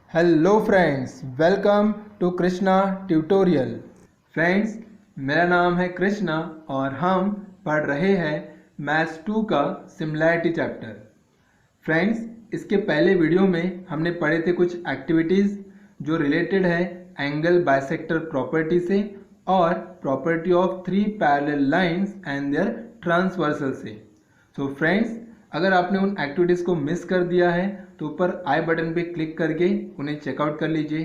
Hello friends, welcome to Krishna tutorial. Friends, मेरा नाम है कृष्णा और हम पढ़ रहे हैं मैथ्स 2 का सिमिलैरिटी चैप्टर। फ्रेंड्स, इसके पहले वीडियो में हमने पढ़े थे कुछ एक्टिविटीज़ जो रिलेटेड है एंगल बाइसेक्टर प्रॉपर्टी से और property of 3 parallel lines and their transversal से। सो फ्रेंड्स, अगर आपने उन एक्टिविटीज़ को मिस कर दिया है तो ऊपर आई बटन पे क्लिक करके उन्हें चेकआउट कर लीजिए,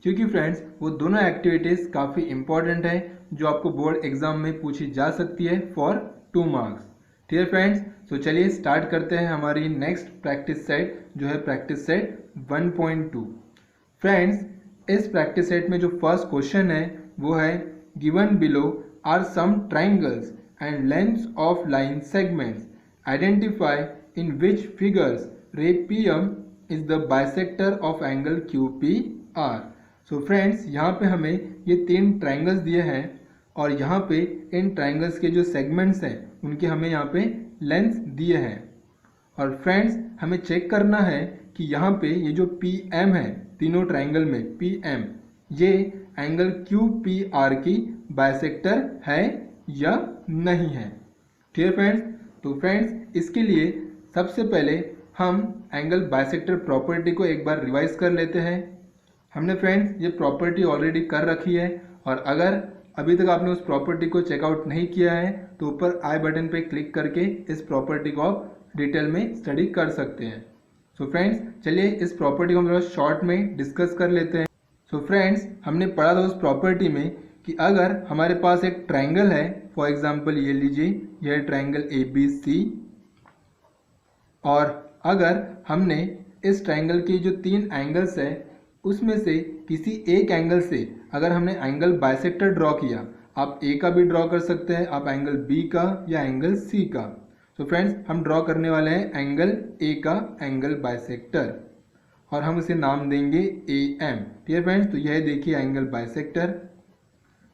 क्योंकि फ्रेंड्स वो दोनों एक्टिविटीज़ काफ़ी इंपॉर्टेंट है जो आपको बोर्ड एग्जाम में पूछी जा सकती है फॉर 2 मार्क्स। ठीक है फ्रेंड्स, तो चलिए स्टार्ट करते हैं हमारी नेक्स्ट प्रैक्टिस सेट जो है प्रैक्टिस सेट 1.2। फ्रेंड्स, इस प्रैक्टिस सेट में जो फर्स्ट क्वेश्चन है वो है given below are some triangles and lengths of line segments, identify in which figures ray PM is the bisector of angle QPR। So friends, यहाँ पे हमें ये 3 ट्राइंगल्स दिए हैं और यहाँ पे इन ट्राइंगल्स के जो सेगमेंट्स हैं उनके हमें यहाँ पे लेंथ दिए हैं। और फ्रेंड्स, हमें चेक करना है कि यहाँ पे ये जो PM है तीनों ट्राइंगल में PM ये एंगल QPR की बाइसेक्टर है या नहीं है। ठीक है फ्रेंड्स, तो फ्रेंड्स इसके लिए सबसे पहले हम एंगल बाइसेक्टर प्रॉपर्टी को एक बार रिवाइज कर लेते हैं। हमने फ्रेंड्स ये प्रॉपर्टी ऑलरेडी कर रखी है और अगर अभी तक आपने उस प्रॉपर्टी को चेकआउट नहीं किया है तो ऊपर आई बटन पे क्लिक करके इस प्रॉपर्टी को आप डिटेल में स्टडी कर सकते हैं। सो फ्रेंड्स, चलिए इस प्रॉपर्टी को हम थोड़ा शॉर्ट में डिस्कस कर लेते हैं। सो फ्रेंड्स, हमने पढ़ा था उस प्रॉपर्टी में कि अगर हमारे पास एक ट्राइंगल है, फॉर एग्जाम्पल ये लीजिए यह ट्राइंगल ABC, और अगर हमने इस ट्राइंगल की जो 3 एंगल्स है उसमें से किसी एक एंगल से अगर हमने एंगल बाइसेक्टर ड्रॉ किया, आप A का भी ड्रॉ कर सकते हैं, आप एंगल B का या एंगल C का। तो फ्रेंड्स, हम ड्रॉ करने वाले हैं एंगल A का एंगल बाइसेक्टर और हम उसे नाम देंगे AM। ठीक है फ्रेंड्स, तो यह देखिए angle bisector.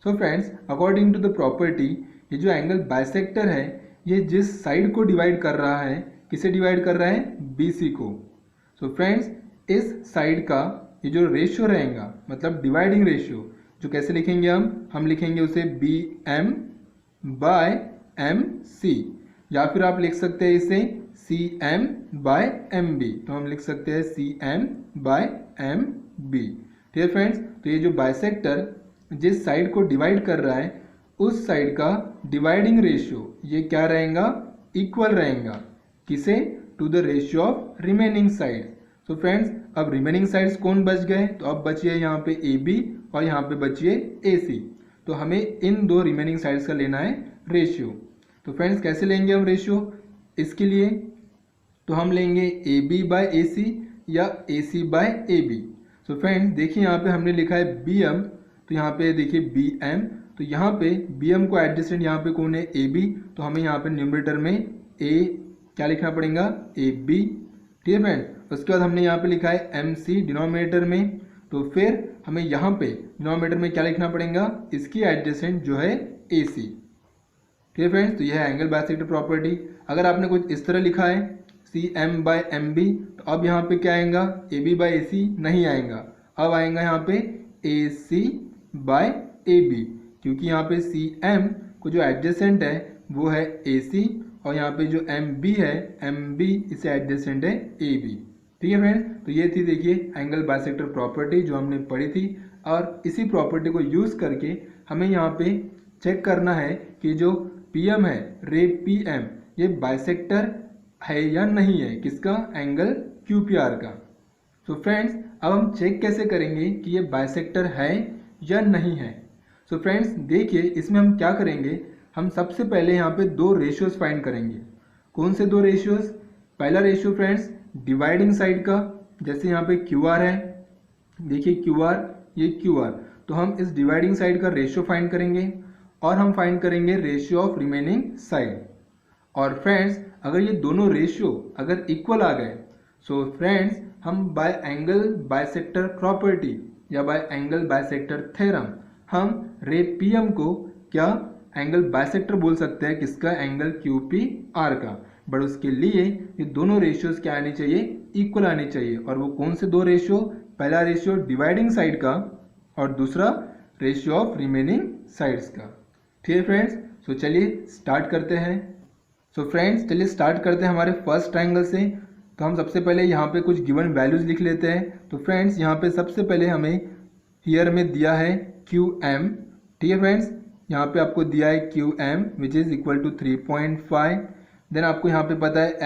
So friends, according to the property ये जो एंगल बाइसेक्टर है ये जिस साइड को डिवाइड कर रहा है, किसे डिवाइड कर रहा है? BC को। सो फ्रेंड्स, इस साइड का ये जो रेशियो रहेगा मतलब डिवाइडिंग रेशियो, जो कैसे लिखेंगे हम लिखेंगे उसे BM बाय MC, या फिर आप लिख सकते हैं इसे CM बाय MB। तो हम लिख सकते हैं CM बाय MB। ठीक है फ्रेंड्स, तो ये जो बाइसेक्टर जिस साइड को डिवाइड कर रहा है उस साइड का डिवाइडिंग रेशियो ये क्या रहेगा? इक्वल रहेगा किसे? To the ratio of remaining side. So friends, अब रिमेनिंग साइड्स कौन बच गए? तो अब बचिए यहाँ पे AB और यहाँ पे बचिए AC। तो हमें इन 2 रिमेनिंग साइड्स का लेना है रेशियो। तो फ्रेंड्स, कैसे लेंगे हम रेशियो इसके लिए? तो हम लेंगे AB बाय AC या AC by AB। So friends, देखिए यहाँ पे हमने लिखा है BM, तो यहाँ पे देखिए BM, तो यहाँ पे BM को एडजेसेंट यहाँ पे कौन है? AB, तो हमें यहाँ पे न्यूमरेटर में A क्या लिखना पड़ेगा? AB। ठीक है फ्रेंड, उसके बाद हमने यहाँ पे लिखा है MC डिनोमिनेटर में, तो फिर हमें यहाँ पे डिनोमिनेटर में क्या लिखना पड़ेगा? इसकी एडजेसेंट जो है AC। ठीक है फ्रेंड्स, तो यह है एंगल बाइसेक्टर प्रॉपर्टी। अगर आपने कुछ इस तरह लिखा है CM बाय MB, तो अब यहाँ पे क्या आएगा? AB बाय AC नहीं आएगा, अब आएगा यहाँ पे AC बाय AB, क्योंकि यहाँ पे CM को जो एडजेसेंट है वो है AC और यहाँ पे जो MB है MB इसे एडजेसेंट है AB। ठीक है फ्रेंड्स, तो ये थी देखिए एंगल बाइसेक्टर प्रॉपर्टी जो हमने पढ़ी थी, और इसी प्रॉपर्टी को यूज़ करके हमें यहाँ पे चेक करना है कि जो PM है रे PM ये बाइसेक्टर है या नहीं है, किसका? एंगल QPR का। सो फ्रेंड्स, अब हम चेक कैसे करेंगे कि ये बाइसेक्टर है या नहीं है? सो फ्रेंड्स, देखिए इसमें हम क्या करेंगे, हम सबसे पहले यहाँ पे 2 रेशियोज फाइंड करेंगे। कौन से 2 रेशियोज? पहला रेशियो फ्रेंड्स डिवाइडिंग साइड का, जैसे यहाँ पे QR है, देखिए QR, ये QR, तो हम इस डिवाइडिंग साइड का रेशियो फाइंड करेंगे और हम फाइंड करेंगे रेशियो ऑफ रिमेनिंग साइड। और फ्रेंड्स, अगर ये दोनों रेशियो अगर इक्वल आ गए, सो फ्रेंड्स हम बाय एंगल बाइसेक्टर प्रॉपर्टी या बाय एंगल बाइसेक्टर थ्योरम हम रे PM को क्या एंगल बाइसेक्टर बोल सकते हैं, किसका? एंगल QPR का। बट उसके लिए ये दोनों रेशियोज क्या आनी चाहिए? इक्वल आनी चाहिए। और वो कौन से दो रेशियो? पहला रेशियो डिवाइडिंग साइड का और दूसरा रेशियो ऑफ रिमेनिंग साइड्स का। ठीक है फ्रेंड्स, सो चलिए स्टार्ट करते हैं। सो फ्रेंड्स चलिए स्टार्ट करते हैं हमारे फर्स्ट ट्राइंगल से। तो हम सबसे पहले यहाँ पे कुछ गिवन वैल्यूज लिख लेते हैं। तो फ्रेंड्स यहाँ पे सबसे पहले हमें हियर में दिया है QM। ठीक है फ्रेंड्स, यहाँ पे आपको दिया है QM which is equal to 3.5। Then आपको यहाँ पे पता है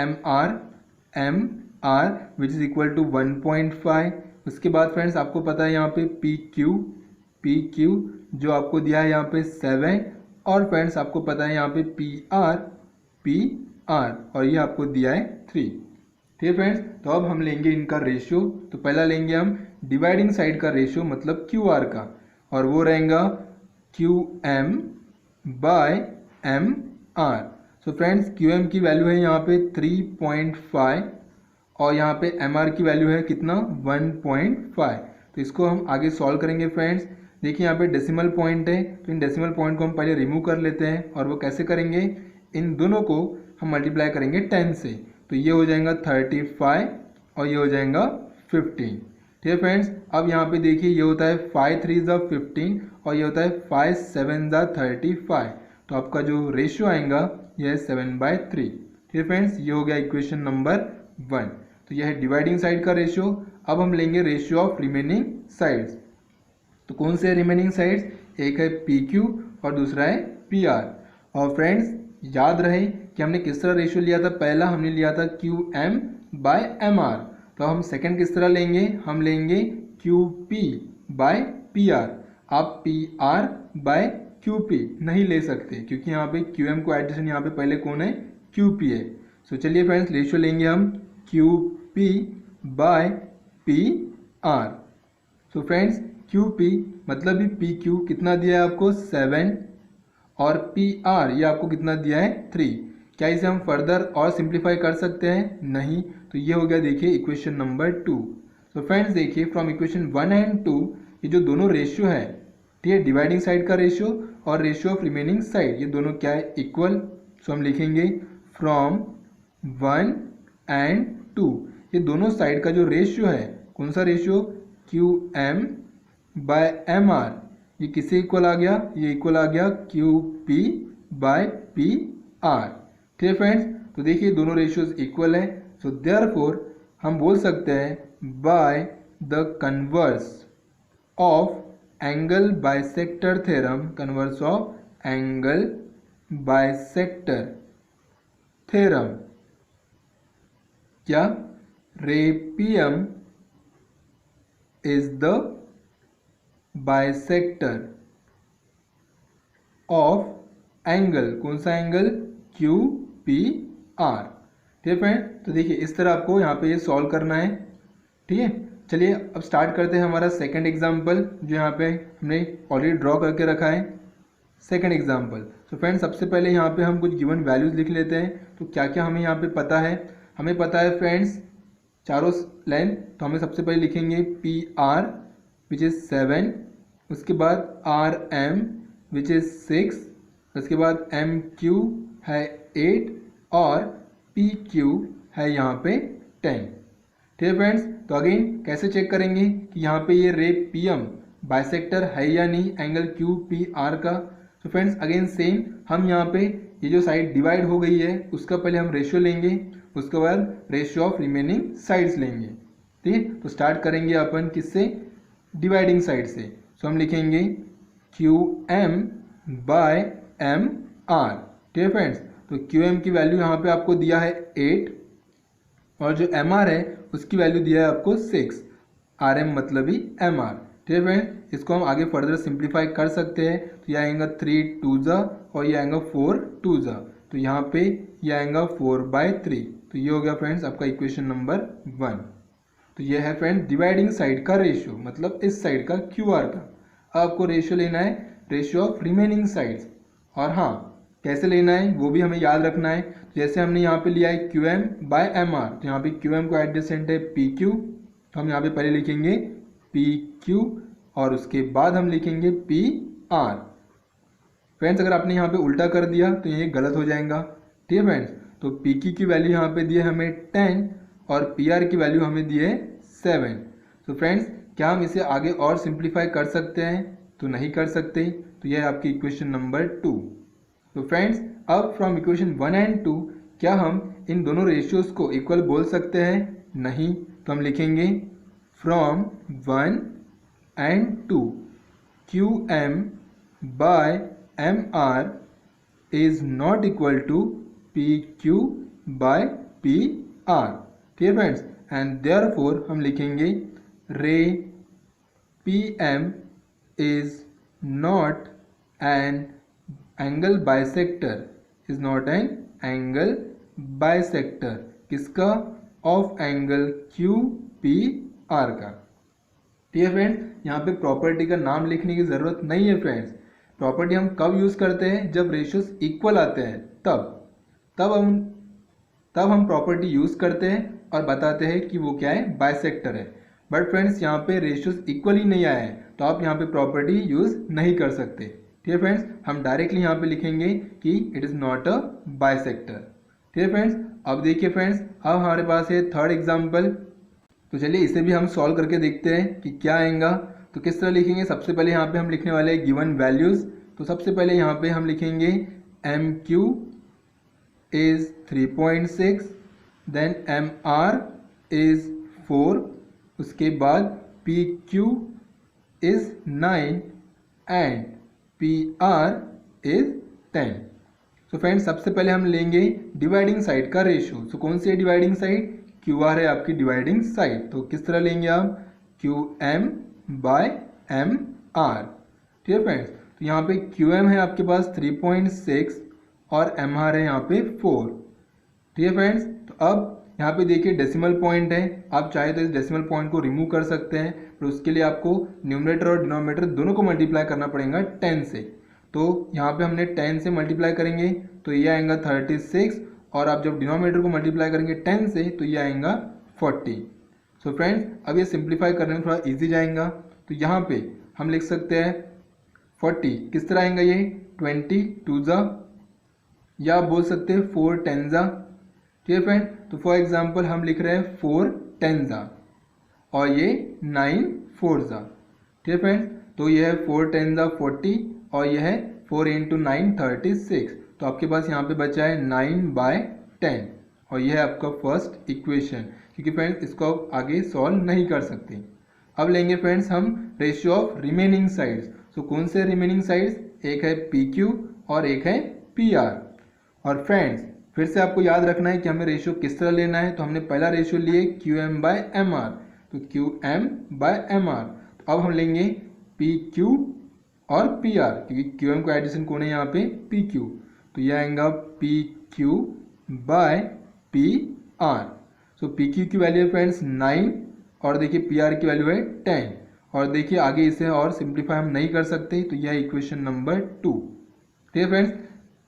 MR which is equal to 1.5। उसके बाद फ्रेंड्स आपको पता है यहाँ पे PQ जो आपको दिया है यहाँ पे 7। और फ्रेंड्स आपको पता है यहाँ पे PR और ये आपको दिया है 3। ठीक है फ्रेंड्स, तो अब हम लेंगे इनका रेशियो। तो पहला लेंगे हम डिवाइडिंग साइड का रेशियो मतलब QR का, और वो रहेगा QM बाय MR। सो फ्रेंड्स QM की वैल्यू है यहाँ पे 3.5 और यहाँ पे MR की वैल्यू है कितना 1.5। तो इसको हम आगे सॉल्व करेंगे फ्रेंड्स। देखिए यहाँ पे डेसिमल पॉइंट है, तो इन डेसिमल पॉइंट को हम पहले रिमूव कर लेते हैं। और वो कैसे करेंगे? इन दोनों को हम मल्टीप्लाई करेंगे 10 से। तो ये हो जाएगा 35 और ये हो जाएगा 15। ठीक है फ्रेंड्स, अब यहाँ पे देखिए ये होता है 5 3 ज़ा 15 और ये होता है 5 7 ज़ा 35। तो आपका जो रेशियो आएगा यह है 7/3। ठीक है फ्रेंड्स, ये हो गया इक्वेशन नंबर 1। तो यह है डिवाइडिंग साइड का रेशियो। अब हम लेंगे रेशियो ऑफ रिमेनिंग साइड्स। तो कौन से रिमेनिंग साइड्स? एक है PQ और दूसरा है PR। और फ्रेंड्स याद रहे कि हमने किस तरह रेशियो लिया था? पहला हमने लिया था QM बाय MR। तो हम सेकंड किस तरह लेंगे? हम लेंगे QP बाय PR। आप PR बाय QP नहीं ले सकते क्योंकि यहाँ पे QM को एडिशन यहाँ पे पहले कौन है? QP है। सो चलिए फ्रेंड्स रेशियो लेंगे हम QP by PR। So friends QP मतलब भी PQ कितना दिया है आपको 7 और PR ये आपको कितना दिया है 3। क्या इसे हम फर्दर और सिंप्लीफाई कर सकते हैं? नहीं। तो ये हो गया देखिए इक्वेशन नंबर 2। तो फ्रेंड्स देखिए फ्रॉम इक्वेशन 1 एंड 2 ये जो दोनों रेशियो है, ठीक है, डिवाइडिंग साइड का रेशियो और रेशियो ऑफ रिमेनिंग साइड, ये दोनों क्या है? इक्वल। सो हम लिखेंगे फ्रॉम 1 एंड 2 ये दोनों साइड का जो रेशियो है, कौन सा रेशियो? QM बाय MR। ये किससे इक्वल आ गया? ये इक्वल आ गया QP बाय PR। ठीक है फ्रेंड्स, तो देखिए दोनों रेशियोज इक्वल है। सो देयरफॉर हम बोल सकते हैं by the converse of angle bisector theorem, converse of angle bisector theorem, क्या ray P M is the bisector of angle, कौन सा एंगल? QPR। ठीक है फ्रेंड, तो देखिए इस तरह आपको यहाँ पे ये सॉल्व करना है। ठीक है, चलिए अब स्टार्ट करते हैं हमारा सेकंड एग्जाम्पल जो यहाँ पे हमने ऑलरेडी ड्रॉ करके रखा है। सेकंड एग्जाम्पल, तो फ्रेंड सबसे पहले यहाँ पे हम कुछ गिवन वैल्यूज लिख लेते हैं। तो क्या क्या हमें यहाँ पे पता है? हमें पता है फ्रेंड्स चारों लेंथ, तो हमें सबसे पहले लिखेंगे PR विच इज़ 7, उसके बाद RM विच इज़ 6, उसके बाद MQ है 8 और PQ है यहाँ पे 10। ठीक है फ्रेंड्स, तो अगेन कैसे चेक करेंगे कि यहाँ पे ये रेपियम बाइसेक्टर है या नहीं एंगल QPR का? तो फ्रेंड्स अगेन सेम, हम यहाँ पे ये जो साइड डिवाइड हो गई है उसका पहले हम रेशियो लेंगे, उसके बाद रेशियो ऑफ रिमेनिंग साइड्स लेंगे। ठीक है, तो स्टार्ट करेंगे अपन किससे? डिवाइडिंग साइड से। सो हम लिखेंगे QM बाय MR। ठीक है फ्रेंड्स, तो QM की वैल्यू यहाँ पे आपको दिया है 8 और जो MR है उसकी वैल्यू दिया है आपको 6। RM मतलब ही MR। ठीक है फ्रेंड्स, इसको हम आगे फर्दर सिंप्लीफाई कर सकते हैं। तो ये आएगा 3 2 ज़ा और ये आएगा 4 2 ज़ा, तो यहाँ पे ये आएगा 4/3। तो ये हो गया फ्रेंड्स आपका इक्वेशन नंबर 1। तो ये है फ्रेंड्स डिवाइडिंग साइड का रेशियो, मतलब इस साइड का QR का। आपको रेशियो लेना है रेशियो ऑफ रिमेनिंग साइड्स, और हाँ कैसे लेना है वो भी हमें याद रखना है। जैसे हमने यहाँ पे लिया है QM बाय MR, तो यहाँ पे QM को एडजेसेंट है PQ, तो हम यहाँ पे पहले लिखेंगे PQ और उसके बाद हम लिखेंगे PR। फ्रेंड्स अगर आपने यहाँ पे उल्टा कर दिया तो ये गलत हो जाएगा। ठीक है फ्रेंड्स, तो PQ की वैल्यू यहाँ पे दी है हमें 10 और पी आर की वैल्यू हमें दी है 7। तो फ्रेंड्स क्या हम इसे आगे और सिंप्लीफाई कर सकते हैं? तो नहीं कर सकते। तो यह है आपकी इक्वेशन नंबर 2। तो फ्रेंड्स अब फ्रॉम इक्वेशन 1 एंड 2 क्या हम इन दोनों रेशियोज को इक्वल बोल सकते हैं? नहीं। तो हम लिखेंगे from 1 and 2 Q M by M R is not equal to P Q by P R. ठीक है फ्रेंड्स, एंड देयरफॉर हम लिखेंगे ray P M is not an angle bisector, is not an angle bisector. किसका? Of angle Q P R का। ठीक है friends, यहाँ पे प्रॉपर्टी का नाम लिखने की ज़रूरत नहीं है फ्रेंड्स। प्रॉपर्टी हम कब यूज़ करते हैं? जब रेशियोज इक्वल आते हैं तब हम प्रॉपर्टी यूज़ करते हैं और बताते हैं कि वो क्या है, बाइसेक्टर है। बट फ्रेंड्स यहाँ पे रेशियोज इक्वल ही नहीं आए हैं तो आप यहाँ पे प्रॉपर्टी यूज़ नहीं कर सकते। ठीक है फ्रेंड्स, हम डायरेक्टली यहाँ पे लिखेंगे कि it is not a bisector. ठीक है फ्रेंड्स, अब देखिए फ्रेंड्स, अब हमारे पास है थर्ड एग्जाम्पल। तो चलिए इसे भी हम सॉल्व करके देखते हैं कि क्या आएगा। तो किस तरह लिखेंगे? सबसे पहले यहाँ पे हम लिखने वाले हैं गिवन वैल्यूज़। तो सबसे पहले यहाँ पे हम लिखेंगे M Q is 3.6, then M R is 4, उसके बाद P Q is 9 and P R is 10। तो फ्रेंड्स सबसे पहले हम लेंगे डिवाइडिंग साइड का रेशियो। तो कौन सी है डिवाइडिंग साइड? क्यू आर है आपकी डिवाइडिंग साइड। तो किस तरह लेंगे आप? Q M by M R. ठीक है फ्रेंड्स, तो यहाँ पे क्यू एम है आपके पास 3.6 और एम आर है यहाँ पे 4। ठीक है फ्रेंड्स, तो अब यहाँ पे देखिए डेसिमल पॉइंट है, आप चाहे तो इस डेसिमल पॉइंट को रिमूव कर सकते हैं, पर उसके लिए आपको न्यूमरेटर और डिनोमिनेटर दोनों को मल्टीप्लाई करना पड़ेगा 10 से। तो यहाँ पे हमने 10 से मल्टीप्लाई करेंगे तो ये आएगा 36, और आप जब डिनोमिनेटर को मल्टीप्लाई करेंगे 10 से तो ये आएगा 40। सो फ्रेंड्स अब ये सिंप्लीफाई करने में थोड़ा इजी जाएगा। तो यहाँ पे हम लिख सकते हैं 40, किस तरह आएगा ये? 20 टू ज़ा, या आप बोल सकते हैं 4 10 ज़ा। ठीक है फ्रेंड, तो फॉर एग्जांपल हम लिख रहे हैं 4 10 ज़ा और ये 9 4 ज़ा। ठीक है फ्रेंड, तो ये है 4 10 ज़ा 40 और यह है 4 इंटू 9 36। तो आपके पास यहाँ पे बचा है 9/10 और यह है आपका फर्स्ट इक्वेशन, क्योंकि फ्रेंड्स इसको आप आगे सॉल्व नहीं कर सकते। अब लेंगे फ्रेंड्स हम रेशियो ऑफ रिमेनिंग साइड्स। तो कौन से रिमेनिंग साइड्स? एक है पी क्यू और एक है पी आर। और फ्रेंड्स फिर से आपको याद रखना है कि हमें रेशियो किस तरह लेना है। तो हमने पहला रेशियो लिए Q M by M R, तो Q M by M R. तो अब हम लेंगे पी क्यू और पी आर, क्योंकि क्यू एम का एडिशन कौन है यहाँ पे? P Q. तो यह आएगा P Q by P R. So P Q की वैल्यू है फ्रेंड्स 9 और देखिए पी आर की वैल्यू है 10। और देखिए आगे इसे और सिंप्लीफाई हम नहीं कर सकते, तो यह इक्वेशन नंबर 2। ठीक है फ्रेंड्स,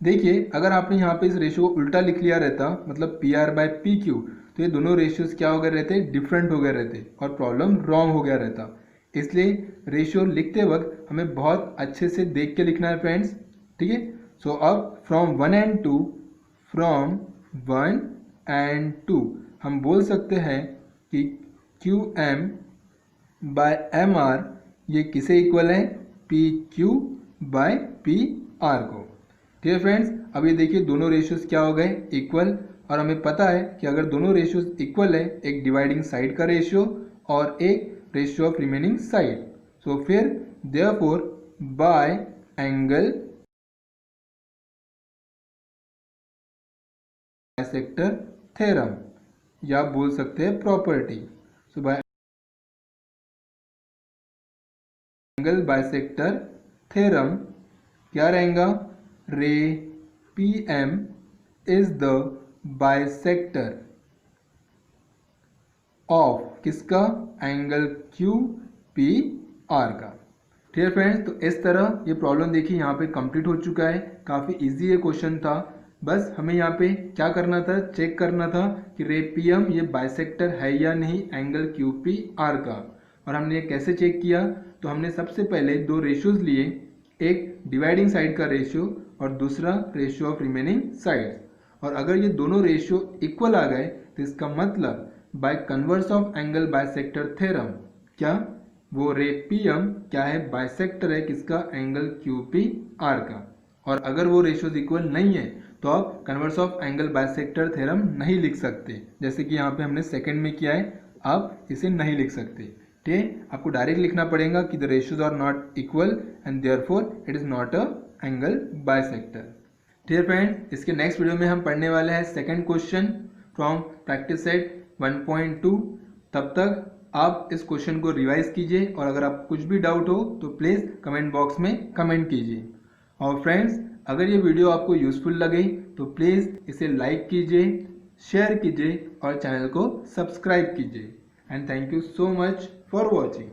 देखिए अगर आपने यहाँ पे इस रेशियो को उल्टा लिख लिया रहता, मतलब P R by P Q, तो ये दोनों रेशियोज क्या हो गए रहते? डिफरेंट हो गए रहते और प्रॉब्लम रॉन्ग हो गया रहता। इसलिए रेशियो लिखते वक्त हमें बहुत अच्छे से देख के लिखना है फ्रेंड्स। ठीक है, सो अब फ्रॉम 1 एंड 2 हम बोल सकते हैं कि Q M by M R ये किसे इक्वल है? P Q by P R को। ठीक है फ्रेंड्स, अब ये देखिए दोनों रेशियोज क्या हो गए? इक्वल। और हमें पता है कि अगर दोनों रेशियोज इक्वल है, एक डिवाइडिंग साइड का रेशियो और एक ratio of remaining side, so फिर therefore by angle bisector theorem, या आप बोल सकते हैं property. So by angle bisector theorem क्या रहेगा? Ray P M is the bisector of किसका? एंगल क्यू पी आर का। ठीक है फ्रेंड्स, तो इस तरह ये प्रॉब्लम देखिए यहाँ पे कंप्लीट हो चुका है। काफ़ी इजी ये क्वेश्चन था। बस हमें यहाँ पे क्या करना था? चेक करना था कि रे पी एम ये बाइसेक्टर है या नहीं एंगल क्यू पी आर का। और हमने ये कैसे चेक किया? तो हमने सबसे पहले दो रेशियोज लिए, एक डिवाइडिंग साइड का रेशियो और दूसरा रेशियो ऑफ रिमेनिंग साइड्स। और अगर ये दोनों रेशियो इक्वल आ गए तो इसका मतलब by converse of angle bisector theorem. क्या वो रे PM क्या है, बाइसेक्टर है किसका, एंगल QPR का। और अगर वो रेशियोज इक्वल नहीं है तो आप converse of angle bisector theorem नहीं लिख सकते, जैसे कि यहाँ पे हमने सेकंड में किया है, आप इसे नहीं लिख सकते। ठीक है, आपको डायरेक्ट लिखना पड़ेगा कि the ratios are not equal and therefore it is not a angle bisector. ठीक है फ्रेंड, इसके नेक्स्ट वीडियो में हम पढ़ने वाले हैं second question from practice set 1.2। तब तक आप इस क्वेश्चन को रिवाइज कीजिए और अगर आप कुछ भी डाउट हो तो प्लीज़ कमेंट बॉक्स में कमेंट कीजिए। और फ्रेंड्स, अगर ये वीडियो आपको यूजफुल लगे तो प्लीज़ इसे लाइक कीजिए, शेयर कीजिए और चैनल को सब्सक्राइब कीजिए। And thank you so much for watching.